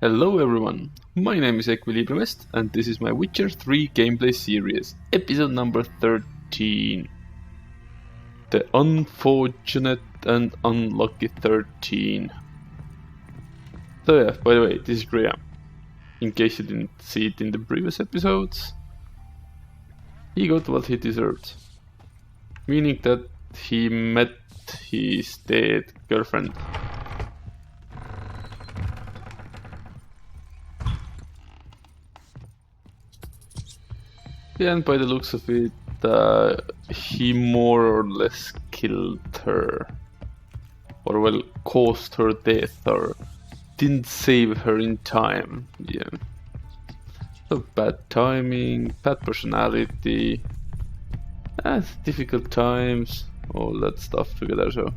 Hello everyone, my name is EquilibriumEST and this is my Witcher 3 gameplay series, episode number 13. The unfortunate and unlucky 13. So yeah, by the way, this is Graham. In case you didn't see it in the previous episodes, he got what he deserved. Meaning that he met his dead girlfriend. Yeah, and by the looks of it, he more or less killed her. Or well, caused her death, or didn't save her in time. Yeah. So bad timing, bad personality, difficult times, all that stuff together, so.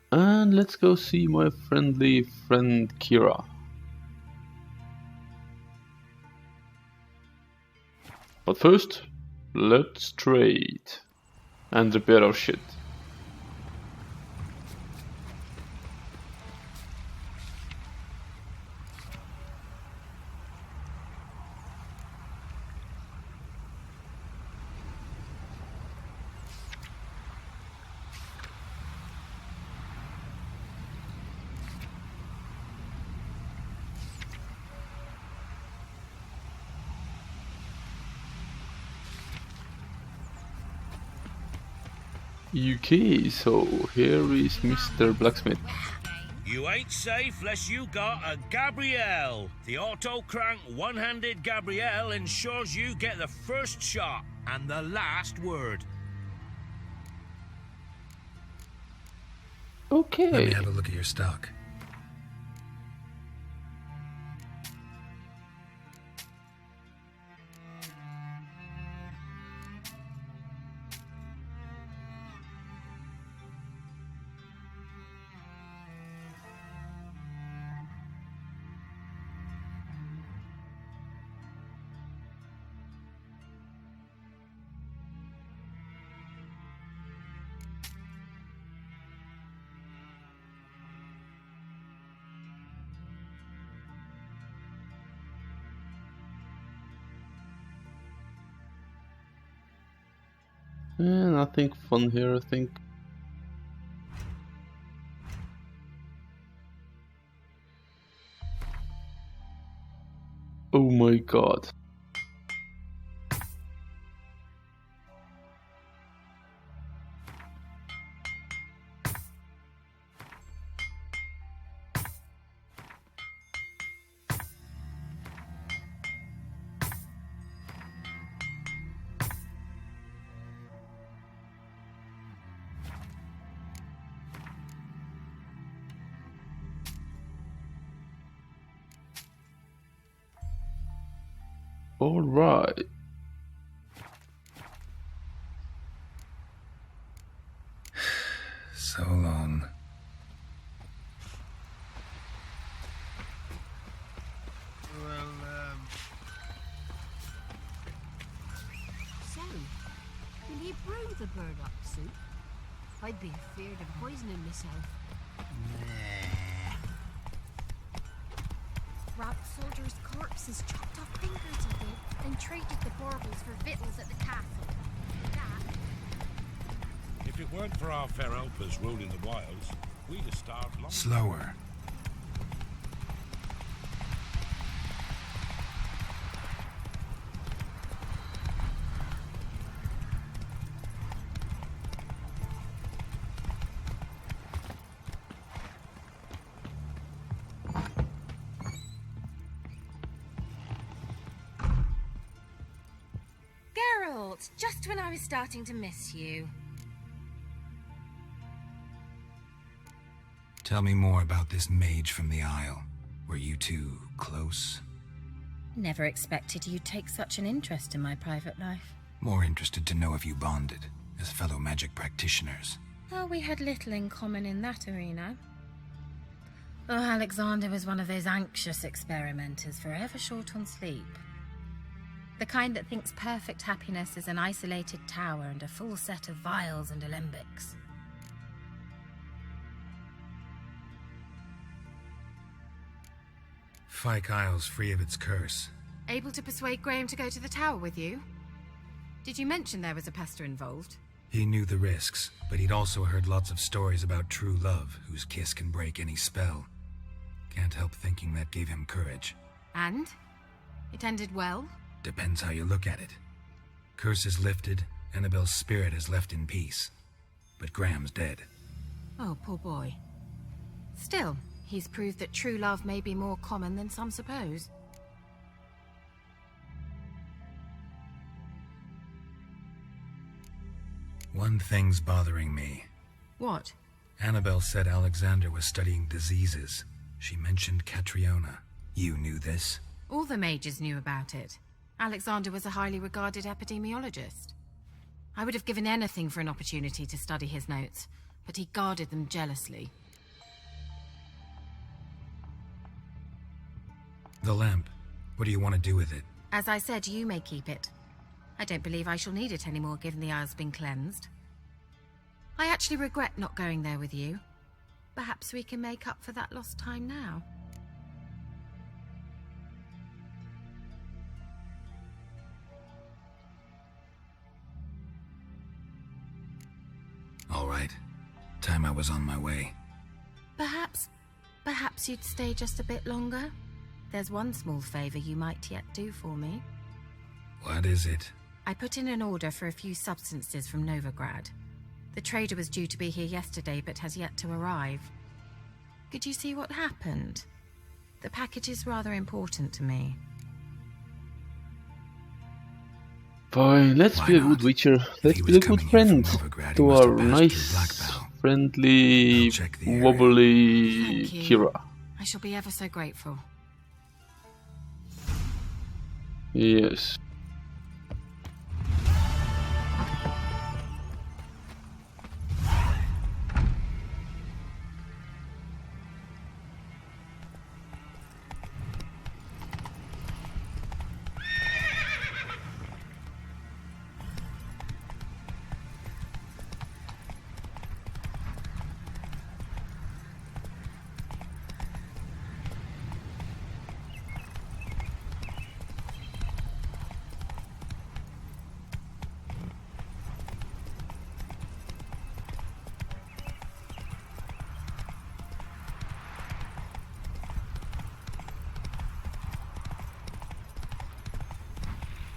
And let's go see my friendly friend Kira. But first, let's trade and repair our shit. UK, so here is Mr. Blacksmith. You ain't safe less you got a Gabrielle. The auto-crank one-handed Gabrielle ensures you get the first shot and the last word. Okay. Let me have a look at your stock. Nothing fun here, I think. Oh my god. All right. So long. So, will you brew the burdock soup? I'd be afeard of poisoning myself. Robbed soldiers' corpses, chopped off fingers of them, and traded the baubles for victuals at the castle. That, If it weren't for our fair helpers ruling the wilds, we'd have starved long. Slower. Geralt, just when I was starting to miss you. Tell me more about this mage from the Isle. Were you two close? Never expected you'd take such an interest in my private life. More interested to know if you bonded as fellow magic practitioners. Oh, we had little in common in that arena. Oh, Alexander was one of those anxious experimenters, forever short on sleep. The kind that thinks perfect happiness is an isolated tower and a full set of vials and alembics. Fyke Isle's free of its curse. Able to persuade Graham to go to the tower with you? Did you mention there was a pester involved? He knew the risks, but he'd also heard lots of stories about true love, whose kiss can break any spell. Can't help thinking that gave him courage. And? It ended well? Depends how you look at it. Curse is lifted, Annabelle's spirit is left in peace. But Graham's dead. Oh, poor boy. Still, he's proved that true love may be more common than some suppose. One thing's bothering me. What? Annabelle said Alexander was studying diseases. She mentioned Catriona. You knew this? All the mages knew about it. Alexander was a highly regarded epidemiologist. I would have given anything for an opportunity to study his notes, but he guarded them jealously. The lamp. What do you want to do with it? As I said, you may keep it. I don't believe I shall need it anymore, given the Isle's been cleansed. I actually regret not going there with you. Perhaps we can make up for that lost time now. All right. Time I was on my way. Perhaps you'd stay just a bit longer? There's one small favor you might yet do for me. What is it? I put in an order for a few substances from Novigrad. The trader was due to be here yesterday, but has yet to arrive. Could you see what happened? The package is rather important to me. Fine, let's Why be a not? good witcher. If Let's he be was a good coming here from friend Novigrad, he to must have our passed through nice, Blackbow. friendly, I'll check the area. wobbly Thank you. Kira. I shall be ever so grateful. Yes.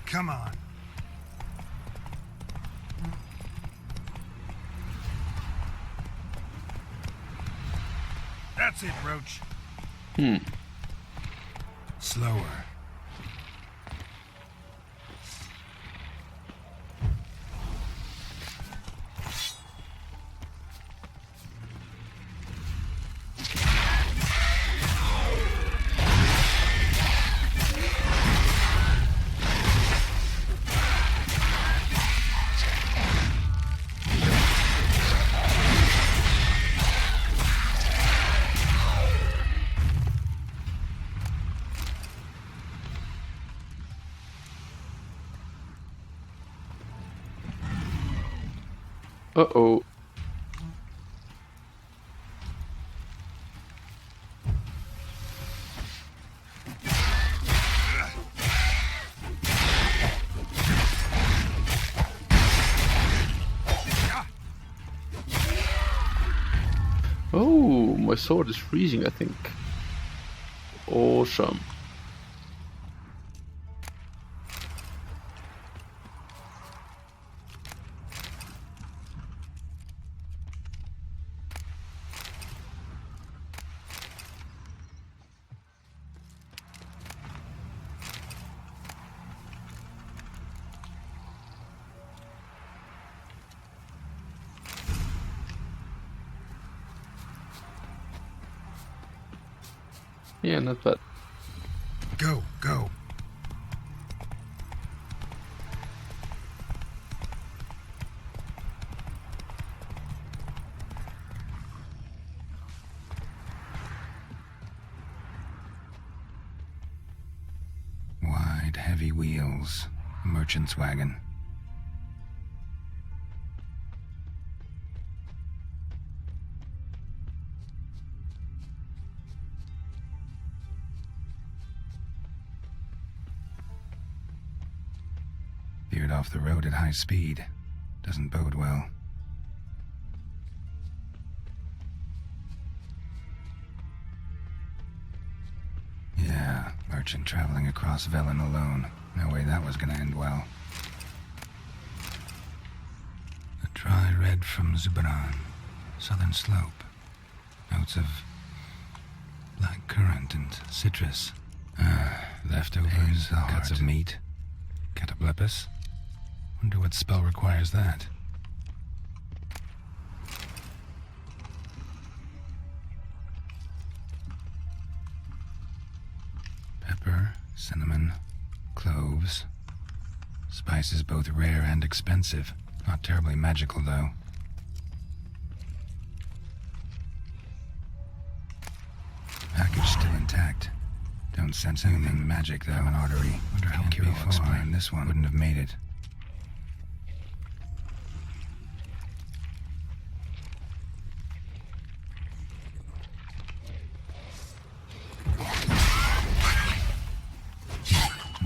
Come on. That's it, Roach. Slower. Uh-oh. Oh, my sword is freezing, I think. Awesome. Yeah, not bad. Go, go. Heavy wheels. A merchant's wagon. Veered off the road at high speed. Doesn't bode well. Yeah, merchant traveling across Velen alone. No way that was gonna end well. A dry red from Zubaran. Southern slope. Notes of black currant and citrus. Leftovers, cuts of meat. Cataplepis? Wonder what spell requires that. Pepper, cinnamon, cloves. Spices both rare and expensive. Not terribly magical, though. Package still intact. Don't sense anything magic, though. An artery. Wonder how Kira will explain this one. Wouldn't have made it.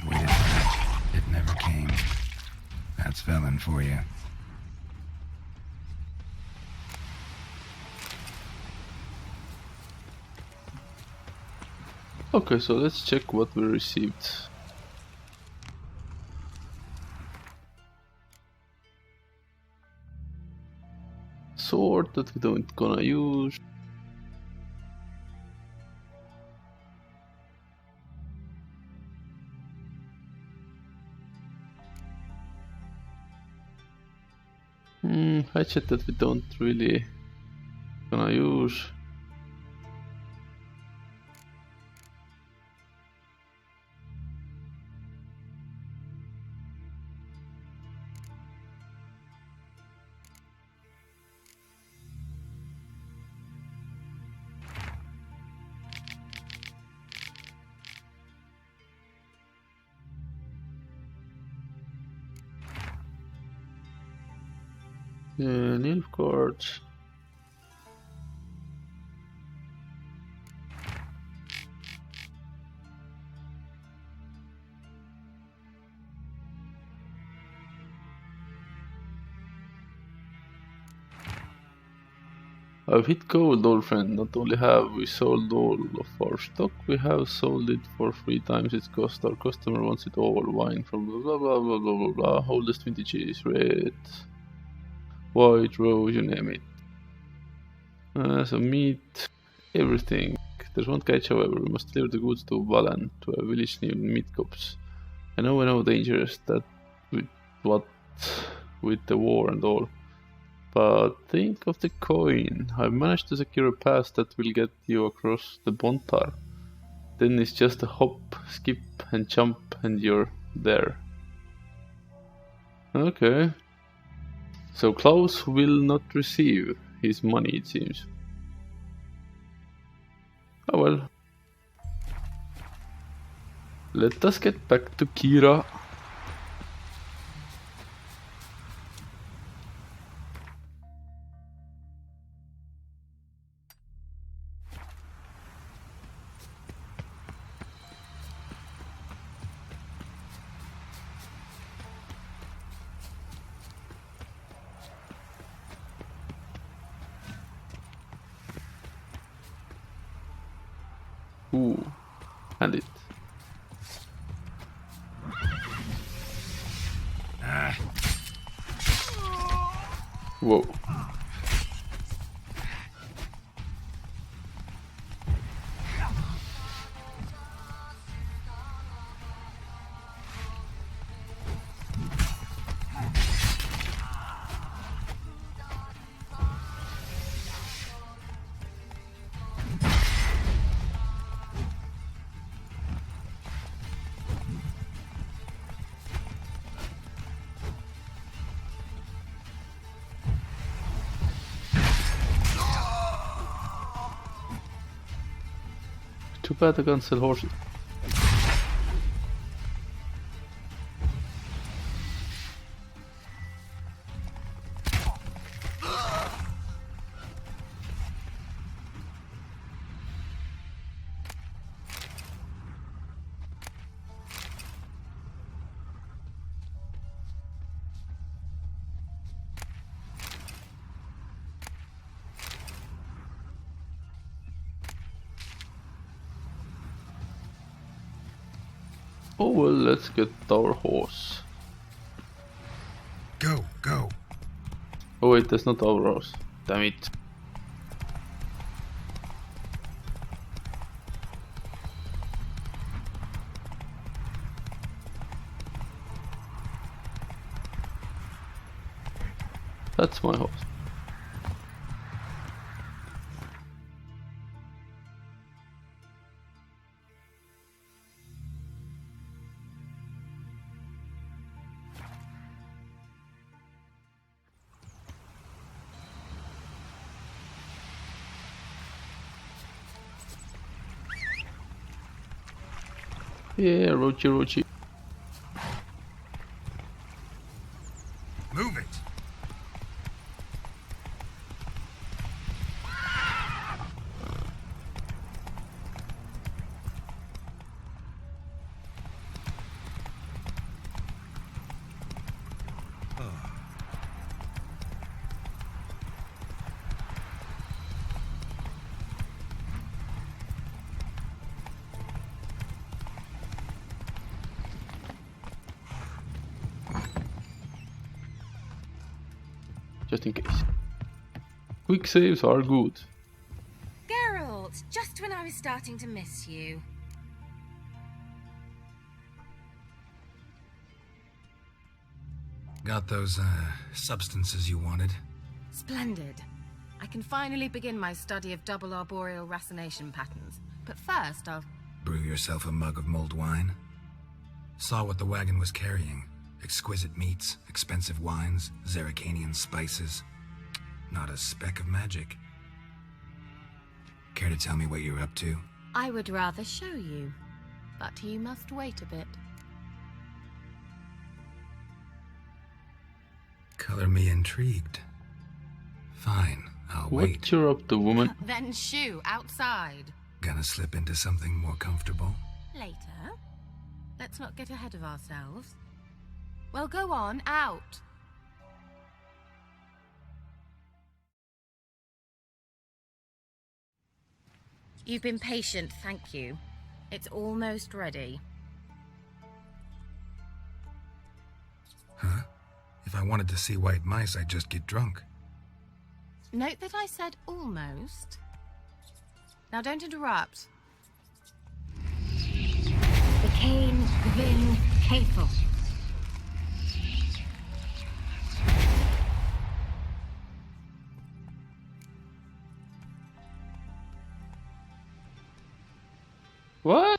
Waited for that. It never came. That's Velen for you. Okay, so let's check what we received. Sword that we don't gonna use. Hatchet that we don't really gonna use. Nilf cards. I've hit gold, old friend. Not only have we sold all of our stock, we have sold it for 3 times its cost. Our customer wants it all. Wine from blah blah blah blah blah blah. Oldest vintages, red, white, rose, you name it. So meat, everything. There's one catch, however. We must deliver the goods to Valen, to a village named Meatcops. I know dangerous that with the war and all. But think of the coin. I've managed to secure a pass that will get you across the Bontar. Then it's just a hop, skip and jump and you're there. Okay. So Klaus will not receive his money, it seems. Oh well. Let us get back to Kira. Ooh, and it. Whoa. Too bad I can't sell horses. Oh well, let's get our horse. Go, go. Oh wait, that's not our horse. Damn it. That's my horse. Yeah, Rochi Rochi. Move it. Just in case. Quick saves are good. Geralt, just when I was starting to miss you. Got those, substances you wanted? Splendid. I can finally begin my study of double arboreal racination patterns. But first, I'll... Brew yourself a mug of mulled wine? Saw what the wagon was carrying. Exquisite meats, expensive wines, Zerrikanian spices. Not a speck of magic. Care to tell me what you're up to? I would rather show you, but you must wait a bit. Color me intrigued. Fine, I'll wait. What you're up to, woman? Then shoo, outside. Gonna slip into something more comfortable? Later. Let's not get ahead of ourselves. Well, go on, out. You've been patient, thank you. It's almost ready. Huh? If I wanted to see white mice, I'd just get drunk. Note that I said almost. Now don't interrupt. The Cain Vin Kefil. What?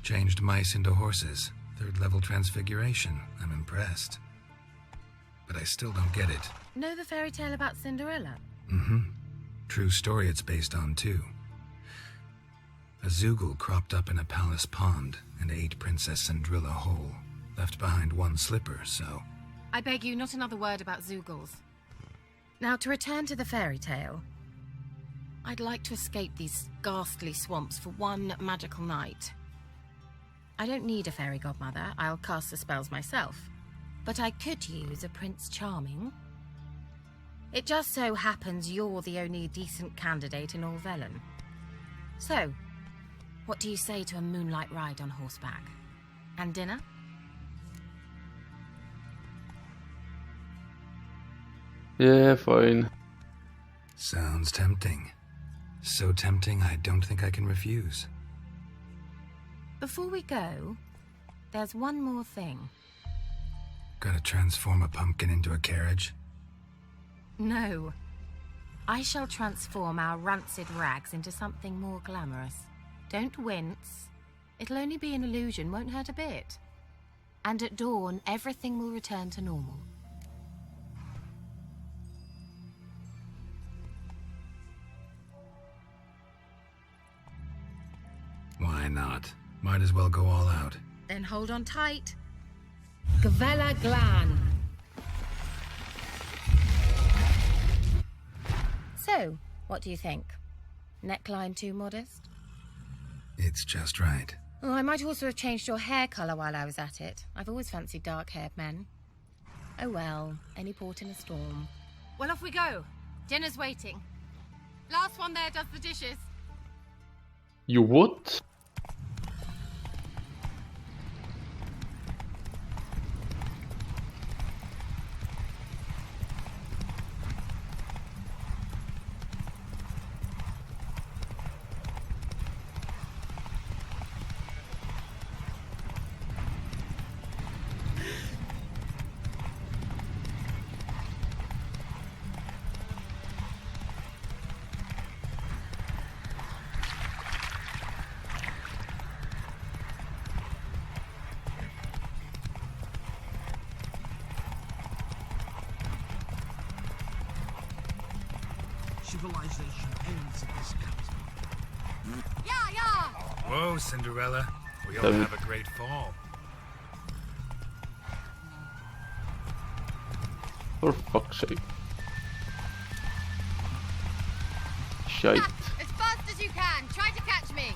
Changed mice into horses. 3rd level transfiguration. I'm impressed. But I still don't get it. Know the fairy tale about Cinderella? Mm-hmm. True story it's based on, too. A Zoogle cropped up in a palace pond and ate Princess Cinderella whole. Left behind one slipper, so... I beg you, not another word about Zoogles. Now, to return to the fairy tale. I'd like to escape these ghastly swamps for one magical night. I don't need a fairy godmother. I'll cast the spells myself. But I could use a Prince Charming. It just so happens you're the only decent candidate in all Velen. So, what do you say to a moonlight ride on horseback? And dinner? Yeah, fine. Sounds tempting. So tempting, I don't think I can refuse. Before we go, there's one more thing. Gotta transform a pumpkin into a carriage? No. I shall transform our rancid rags into something more glamorous. Don't wince. It'll only be an illusion, won't hurt a bit. And at dawn, everything will return to normal. Why not? Might as well go all out. Then hold on tight. Gavella Glan. So, what do you think? Neckline too modest? It's just right. Oh, I might also have changed your hair colour while I was at it. I've always fancied dark-haired men. Oh well, any port in a storm. Well, off we go. Dinner's waiting. Last one there does the dishes. You what? civilization ends at this capital. Yeah, yeah! Whoa, Cinderella. We ought to have a great fall. For fuck's sake. Shite. As fast as you can. Try to catch me.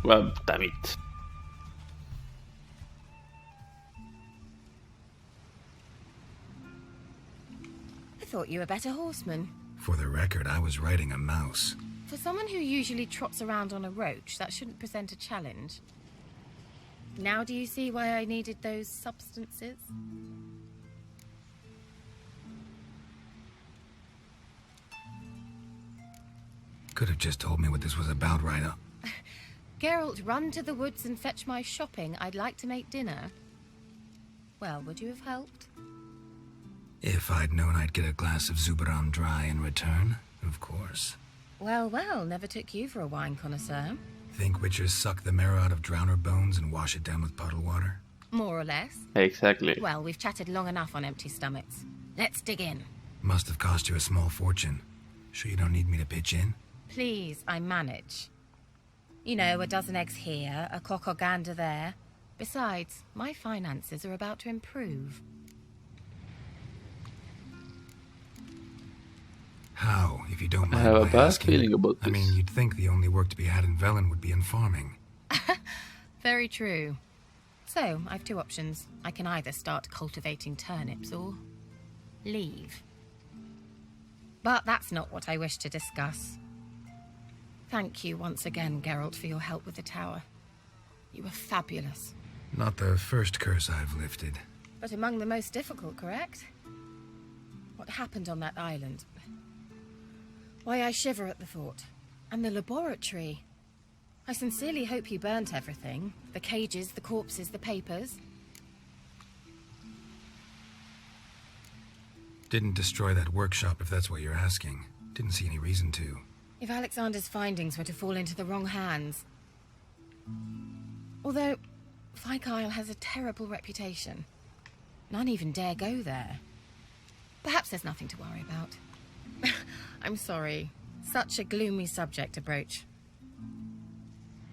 Well, damn it. I thought you were a better horseman. For the record, I was riding a mouse. For someone who usually trots around on a roach, that shouldn't present a challenge. Now do you see why I needed those substances? Could have just told me what this was about right up. Geralt, run to the woods and fetch my shopping. I'd like to make dinner. Well, would you have helped? If I'd known I'd get a glass of Zubaram dry in return, of course. Well, well, never took you for a wine connoisseur. Think witchers suck the marrow out of drowner bones and wash it down with puddle water? More or less. Exactly. Well, we've chatted long enough on empty stomachs. Let's dig in. Must have cost you a small fortune. Sure you don't need me to pitch in? Please, I manage. You know, a dozen eggs here, a cock or gander there. Besides, my finances are about to improve. How, if you don't I mind have a my bad asking? feeling about this. I mean, you'd think the only work to be had in Velen would be in farming. Very true. So, I've two options. I can either start cultivating turnips or leave. But that's not what I wish to discuss. Thank you once again, Geralt, for your help with the tower. You were fabulous. Not the first curse I've lifted. But among the most difficult, correct? What happened on that island? Why, I shiver at the thought. And the laboratory. I sincerely hope you burnt everything. The cages, the corpses, the papers. Didn't destroy that workshop, if that's what you're asking. Didn't see any reason to. If Alexander's findings were to fall into the wrong hands... Although, Fyke Isle has a terrible reputation. None even dare go there. Perhaps there's nothing to worry about. I'm sorry. Such a gloomy subject to broach.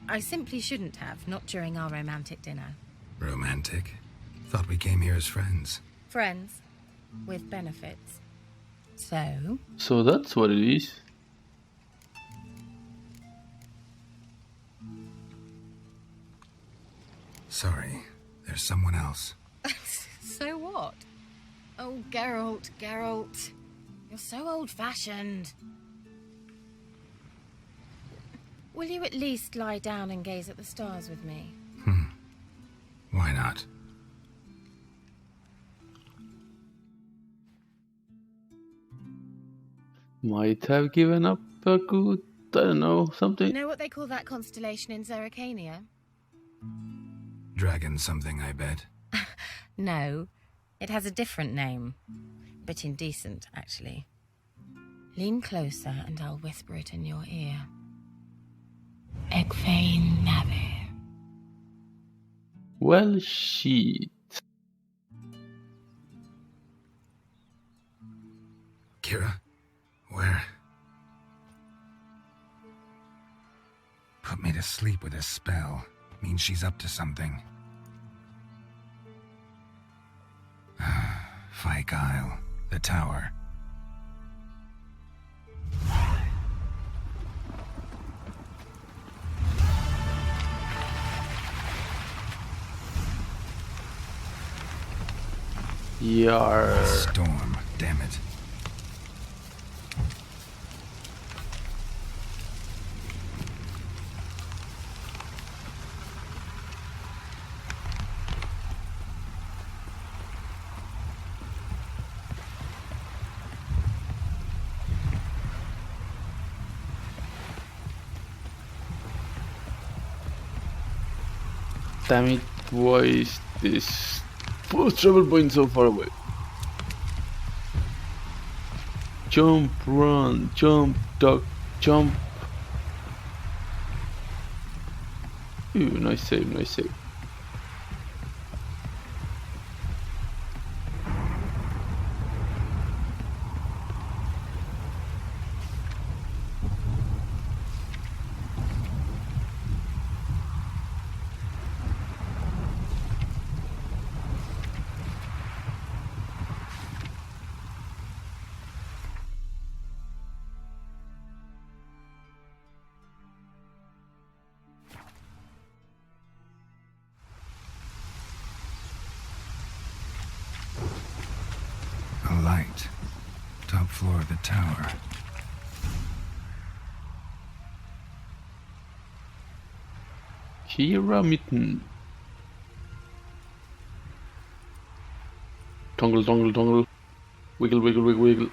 I simply shouldn't have, not during our romantic dinner. Romantic? Thought we came here as friends. Friends. With benefits. So? So that's what it is. Sorry, there's someone else. So what? Oh, Geralt, Geralt. You're so old-fashioned. Will you at least lie down and gaze at the stars with me? Why not? Might have given up a good, I don't know, something. You know what they call that constellation in Zerrikania? Dragon something, I bet. No, it has a different name. Bit indecent, actually. Lean closer and I'll whisper it in your ear. Egfain Nave. Well, shit. Kira? Where? Put me to sleep with a spell. Means she's up to something. Fyke Isle. The tower. Yar. Storm. Damn it. Damn it, why is this first travel point so far away? Jump, run, jump, duck, jump. Ooh, nice save, nice save. A light. Top floor of the tower. Kira mitten. Tongle, tongle, tongle. Wiggle, wiggle, wiggle, wiggle.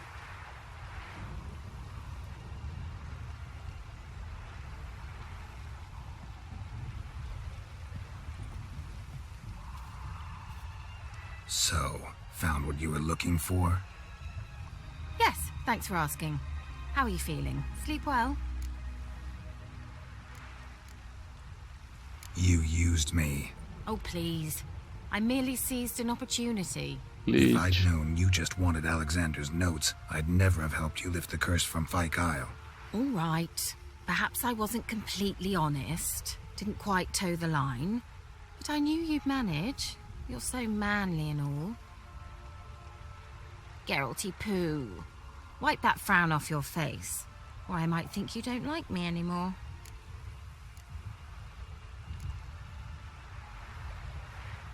So, found what you were looking for? Yes, thanks for asking. How are you feeling? Sleep well? You used me. Oh, please. I merely seized an opportunity. If I'd Leech. known you just wanted Alexander's notes, I'd never have helped you lift the curse from Fyke Isle. All right. Perhaps I wasn't completely honest. Didn't quite toe the line. But I knew you'd manage. You're so manly and all. Geralty poo. Wipe that frown off your face, or I might think you don't like me anymore.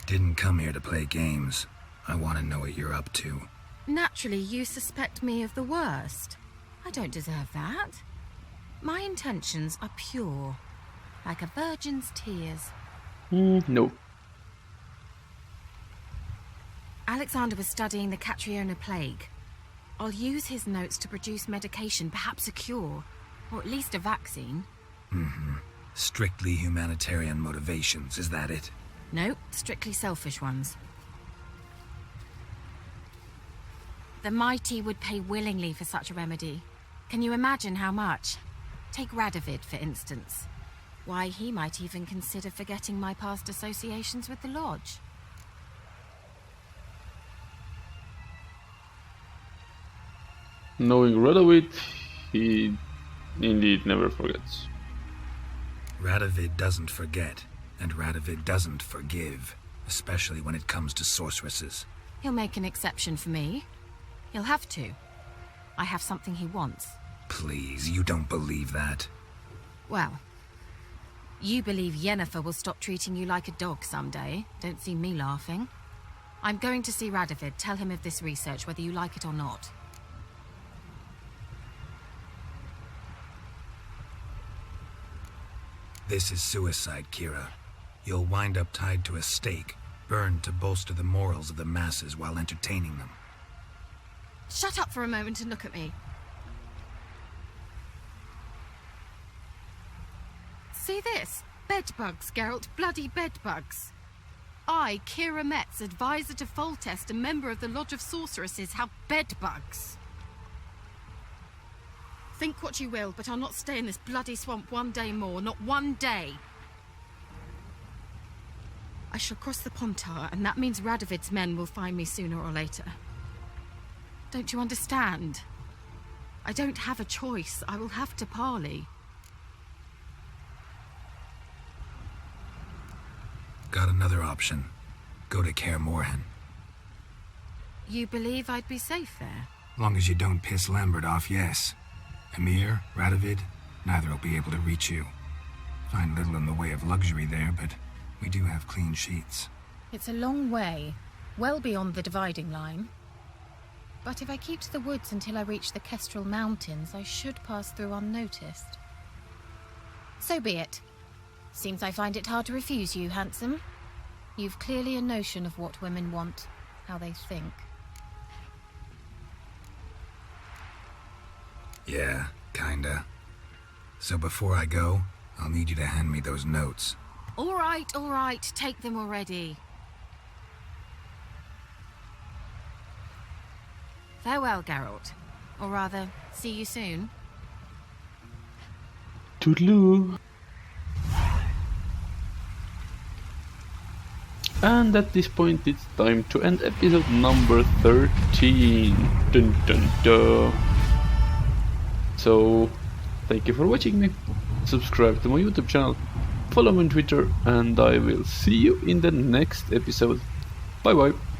Didn't come here to play games. I want to know what you're up to. Naturally, you suspect me of the worst. I don't deserve that. My intentions are pure, like a virgin's tears. No. Alexander was studying the Catriona plague. I'll use his notes to produce medication, perhaps a cure, or at least a vaccine. Strictly humanitarian motivations, is that it? No, strictly selfish ones. The mighty would pay willingly for such a remedy. Can you imagine how much? Take Radovid, for instance. Why, he might even consider forgetting my past associations with the Lodge. Knowing Radovid, he indeed never forgets. Radovid doesn't forget, and Radovid doesn't forgive, especially when it comes to sorceresses. He'll make an exception for me. He'll have to. I have something he wants. Please, you don't believe that. Well, you believe Yennefer will stop treating you like a dog someday. Don't see me laughing. I'm going to see Radovid, tell him of this research, whether you like it or not. This is suicide, Kira. You'll wind up tied to a stake, burned to bolster the morals of the masses while entertaining them. Shut up for a moment and look at me. See this? Bedbugs, Geralt. Bloody bedbugs. I, Kira Metz, advisor to Foltest, a member of the Lodge of Sorceresses, have bedbugs. Think what you will, but I'll not stay in this bloody swamp one day more. Not one day. I shall cross the Pontar, and that means Radovid's men will find me sooner or later. Don't you understand? I don't have a choice. I will have to parley. Got another option. Go to Kaer Morhen. You believe I'd be safe there? Long as you don't piss Lambert off, yes. Emir, Radovid, neither will be able to reach you. Find little in the way of luxury there, but we do have clean sheets. It's a long way, well beyond the dividing line. But if I keep to the woods until I reach the Kestrel Mountains, I should pass through unnoticed. So be it. Seems I find it hard to refuse you, handsome. You've clearly a notion of what women want, how they think. Yeah, kinda. So before I go, I'll need you to hand me those notes. All right, take them already. Farewell, Geralt. Or rather, see you soon. Toodaloo. And at this point it's time to end episode number 13. Dun dun dun. So, thank you for watching me. Subscribe to my YouTube channel, follow me on Twitter, and I will see you in the next episode. Bye bye.